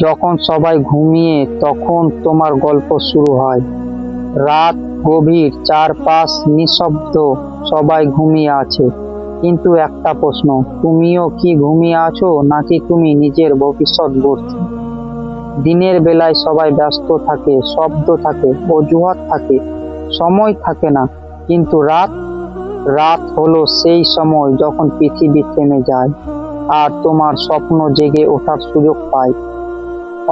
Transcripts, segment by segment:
যখন সবাই ঘুমিয়ে তখন তোমার গল্প শুরু হয়। রাত গভীর, চারপাশ নিঃশব্দ, সবাই ঘুমিয়ে আছে। কিন্তু একটা প্রশ্ন, তুমিও কি ঘুমিয়ে আছো নাকি তুমি নিজের ভবিষ্যৎ গড়ছো? দিনের বেলায় সবাই ব্যস্ত থাকে, শব্দ থাকে, অজুহাত থাকে, সময় থাকে না। কিন্তু রাত রাত হলো সেই সময় যখন পৃথিবী থেমে যায় আর তোমার স্বপ্ন জেগে ওঠার সুযোগ পায়।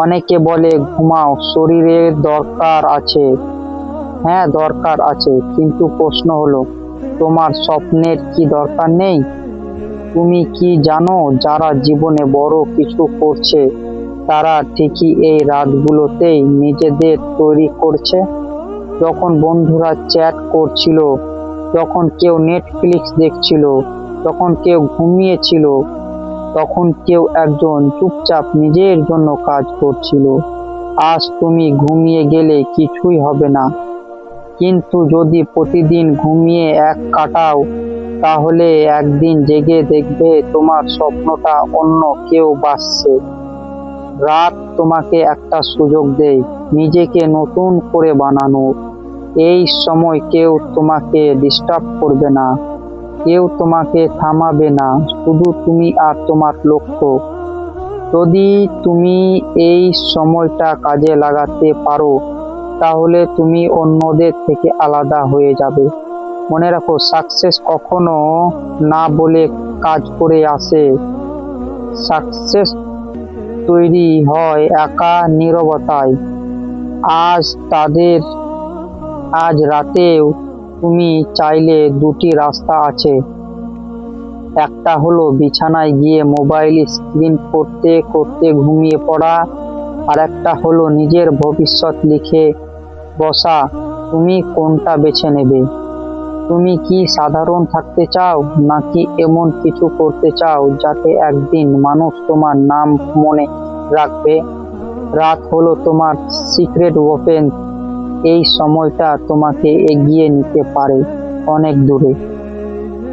অনেকে বলে ঘুমাও, শরীরের দরকার আছে। হ্যাঁ, দরকার আছে, কিন্তু প্রশ্ন হলো তোমার স্বপ্নের কি দরকার নেই? তুমি কি জানো যারা জীবনে বড় কিছু করছে তারা ঠিকই এই রাতগুলোতেই নিজেদের তৈরি করছে? যখন বন্ধুরা চ্যাট করছিল, যখন কেউ নেটফ্লিক্স দেখছিল, যখন কেউ ঘুমিয়েছিল, তখন কেউ একজন চুপচাপ নিজের জন্য কাজ করছিল। আজ তুমি ঘুমিয়ে গেলে কিছুই হবে না, কিন্তু যদি প্রতিদিন ঘুমিয়ে এক কাটাও, তাহলে একদিন জেগে দেখবে তোমার স্বপ্নটা অন্য কেউ বাসছে। রাত তোমাকে একটা সুযোগ দেয় নিজেকে নতুন করে বানানোর। এই সময় কেউ তোমাকে ডিস্টার্ব করবে না, কেউ তোমাকে থামাবে না, শুধু তুমি আর তোমার লক্ষ্য। যদি তুমি এই সময়টা কাজে লাগাতে পারো, তাহলে তুমি অন্যদের থেকে আলাদা হয়ে যাবে। মনে রাখো, সাকসেস কখনো না বলে কাজ করে আসে। সাকসেস তৈরি হয় একা নীরবতায়। আজ তাদের আজ রাতেও তুমি চাইলে দুটি রাস্তা আছে। একটা হলো বিছানায় গিয়ে মোবাইল স্ক্রিন করতে করতে ঘুমিয়ে পড়া, আর একটা হলো নিজের ভবিষ্যৎ লিখে বসা। তুমি কোনটা বেছে নেবে? তুমি কি সাধারণ থাকতে চাও নাকি এমন কিছু করতে চাও যাতে একদিন মানুষ তোমার নাম মনে রাখবে? রাত হলো তোমার সিক্রেট ওপেন। এই সময়টা তোমাকে এগিয়ে নিতে পারে অনেক দূরে।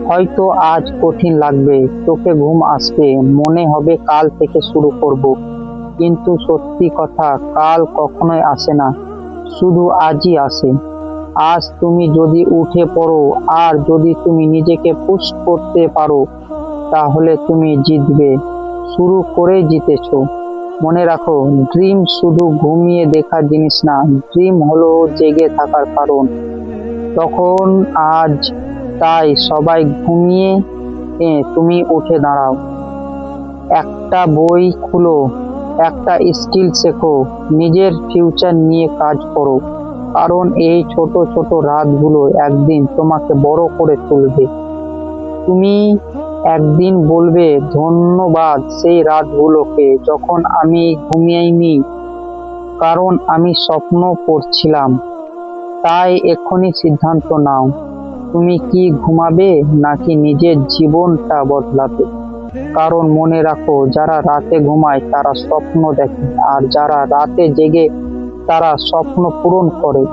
হয়তো আজ কঠিন লাগবে, চোখে ঘুম আসবে, মনে হবে কাল থেকে শুরু করব। কিন্তু সত্যি কথা, কাল কখনোই আসে না, শুধু আজই আসে। আজ তুমি যদি উঠে পড়ো আর যদি তুমি নিজেকে পুশ করতে পারো, তাহলে তুমি জিতবে, শুরু করে জিতেছো। মনে রাখো, ড্রিম শুধু ঘুমিয়ে দেখার জিনিস না, ড্রিম হলো জেগে থাকার কারণ। তখন আজ তাই সবাই ঘুমিয়ে তুমি উঠে দাঁড়াও, একটা বই খুলো, একটা স্কিল শেখো, নিজের ফিউচার নিয়ে কাজ করো। কারণ এই ছোট ছোট রাতগুলো একদিন তোমাকে বড় করে তুলবে। তুমি একদিন বলবে ধন্যবাদ সেই রাতগুলোকে যখন আমি ঘুমিয়েইনি, কারণ আমি স্বপ্ন পড়ছিলাম। তাই এক্ষুনি সিদ্ধান্ত নাও, তুমি কি ঘুমাবে নাকি নিজের জীবনটা বদলাবে? কারণ মনে রাখো, যারা রাতে ঘুমায় তারা স্বপ্ন দেখে, আর যারা রাতে জেগে তারা স্বপ্ন পূরণ করে।